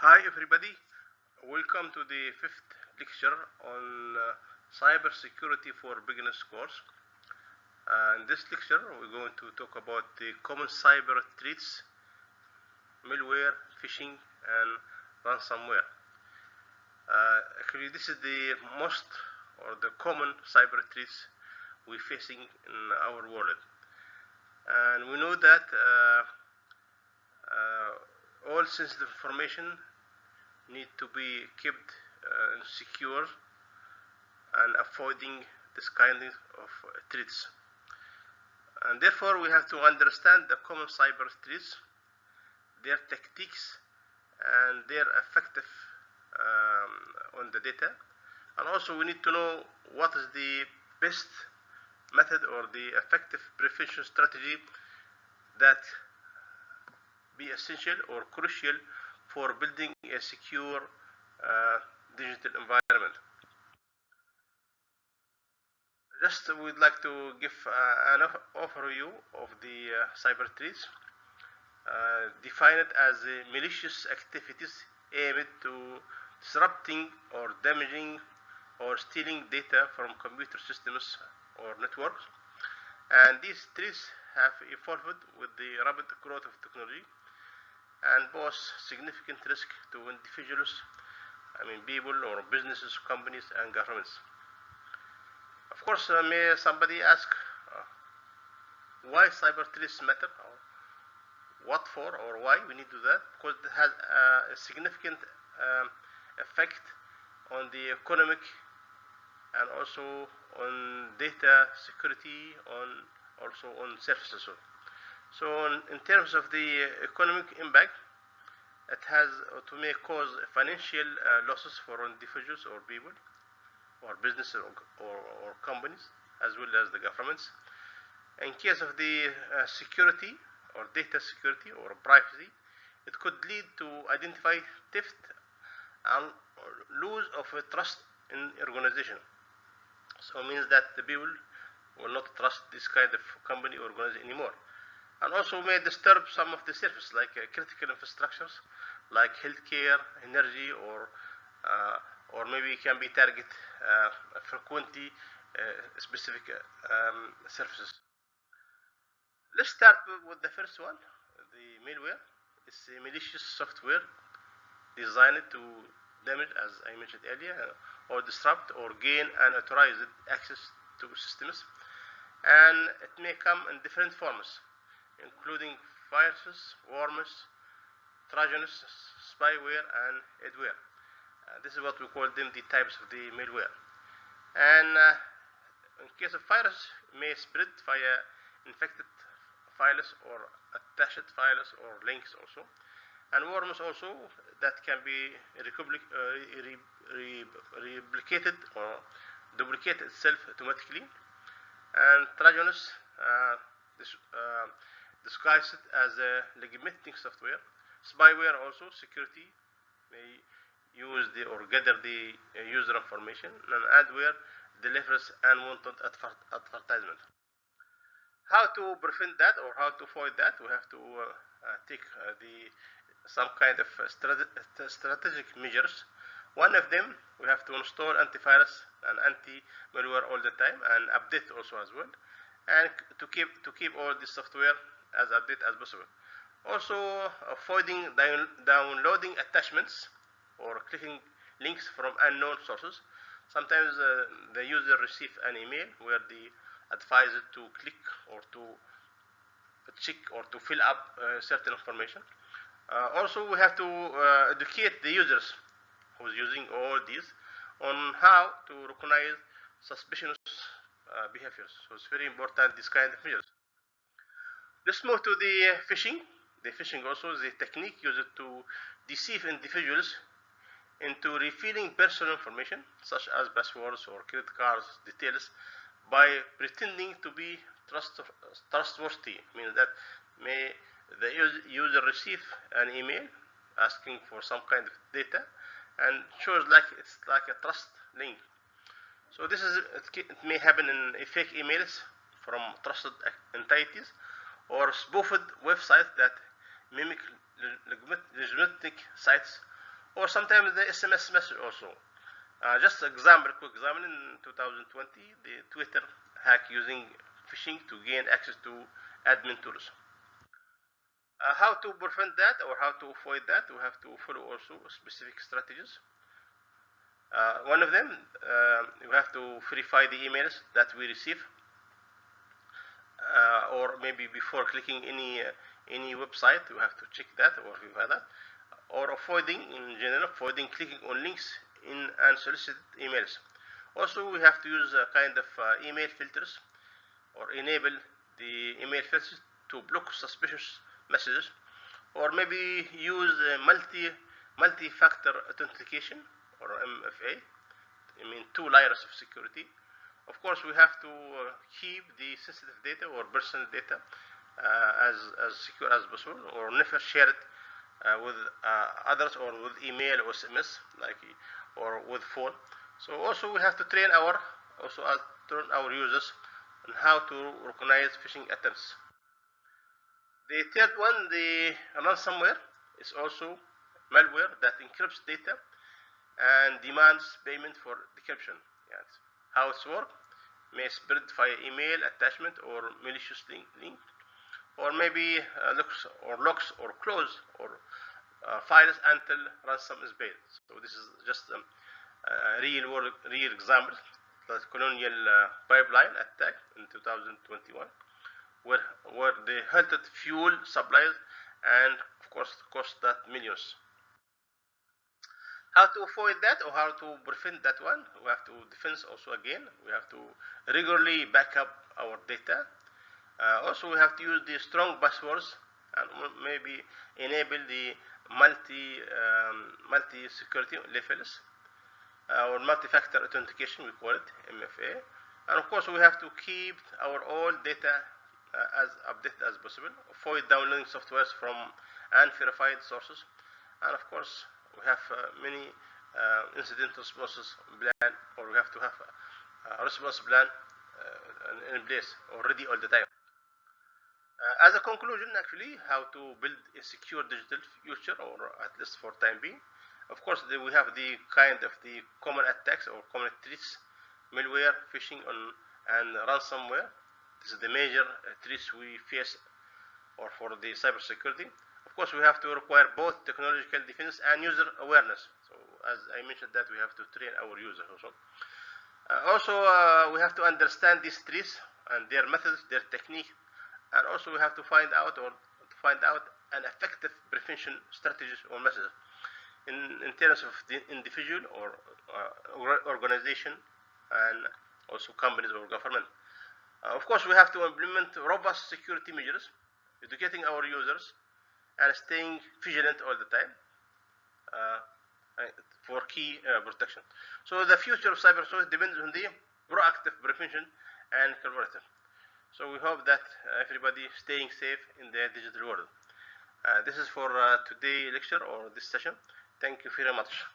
Hi everybody, welcome to the fifth lecture on cyber security for beginners course. In this lecture we're going to talk about the common cyber threats, malware, phishing and ransomware. Actually this is the most or the common cyber threats we're facing in our world, and we know that all sensitive information need to be kept secure and avoiding this kind of threats. And therefore we have to understand the common cyber threats, their tactics and their effective on the data, and also we need to know what is the best method or the effective prevention strategy that be essential or crucial for building a secure digital environment. Just we'd like to give an overview of the cyber threats. Define it as malicious activities aimed to disrupting or damaging or stealing data from computer systems or networks. And these threats have evolved with the rapid growth of technology and pose significant risk to individuals, people or businesses, companies and governments. Of course, may somebody ask why cyber threats matter, or what for, or why we need to do that? Because it has a significant effect on the economic and also on data security, also on services. So in terms of the economic impact, it may cause financial losses for individuals or people or businesses or companies, as well as the governments. In case of the security or data security or privacy, it could lead to identify theft and lose of trust in organization. So it means that the people will not trust this kind of company or organization anymore. And also may disturb some of the services like critical infrastructures like healthcare, energy, or maybe can be target frequently specific services. Let's start with the first one, the malware. It's a malicious software designed to damage, as I mentioned earlier, or disrupt or gain unauthorized access to systems, and it may come in different forms, including viruses, worms, trojans, spyware and adware. This is what we call them, the types of the malware. And in case of virus, it may spread via infected files or attached files or links also. And worms also, that can be replicated or duplicate itself automatically. And trojans disguise it as a legitimate software. Spyware also, security may use or gather the user information, and adware delivers unwanted advertisement. How to prevent that or how to avoid that? We have to take some kind of strategic measures. One of them, we have to install antivirus and anti-malware all the time, and update also as well, and to keep all this software as updated as possible. Also avoiding downloading attachments or clicking links from unknown sources. Sometimes the user receives an email where they advise it to click or to check or to fill up certain information. Also we have to educate the users who's using all these on how to recognize suspicious behaviors. So it's very important, this kind of measures. Let's move to the phishing. The phishing also is a technique used to deceive individuals into revealing personal information such as passwords or credit cards details by pretending to be trustworthy. Means that may the user receive an email asking for some kind of data and shows like it's like a trust link. So this is it may happen in fake emails from trusted entities or spoofed websites that mimic legitimate sites or sometimes the SMS message also. Just quick example, in 2020, the Twitter hack using phishing to gain access to admin tools. How to prevent that or how to avoid that, we have to follow also specific strategies. One of them, we have to verify the emails that we receive, or maybe before clicking any website, we have to check that or verify that. Or avoiding, in general, clicking on links in unsolicited emails. Also, we have to use a kind of email filters, or enable the email filters to block suspicious messages, or maybe use multi-factor authentication, or MFA. I mean, 2 layers of security. Of course, we have to keep the sensitive data or personal data as secure as possible, or never share it with others, or with email or SMS, or with phone. So also we have to train our users on how to recognize phishing attempts. The third one, the ransomware, is also malware that encrypts data and demands payment for decryption. Yes. How it's work? May spread via email, attachment, or malicious link, or maybe locks or close or files until ransom is paid. So this is just a real example, the colonial pipeline attack in 2021, where they halted fuel supplies and of course cost that millions. How to avoid that or how to prevent that one? We have to defense also again. We have to regularly back up our data. Also, we have to use the strong passwords and maybe enable the multi-security levels, or multi-factor authentication, we call it MFA. And of course, we have to keep our old data as updated as possible. Avoid downloading softwares from unverified sources. And of course, we have many incident responses plan, or we have to have a response plan in place already all the time. As a conclusion, actually, how to build a secure digital future, or at least for time being. Of course, we have the kind of the common attacks or common threats: malware, phishing, and ransomware. This is the major threats we face, or for the cybersecurity. Of course, we have to require both technological defense and user awareness. So, as I mentioned, that we have to train our users also. We have to understand these threats and their methods, their technique, and also we have to find out an effective prevention strategies or methods in terms of the individual or organization, and also companies or government. Of course, we have to implement robust security measures, educating our users, and staying vigilant all the time for key protection. So the future of cybersecurity depends on the proactive prevention and collaborative. So we hope that everybody staying safe in the digital world. This is for today's lecture or this session. Thank you very much.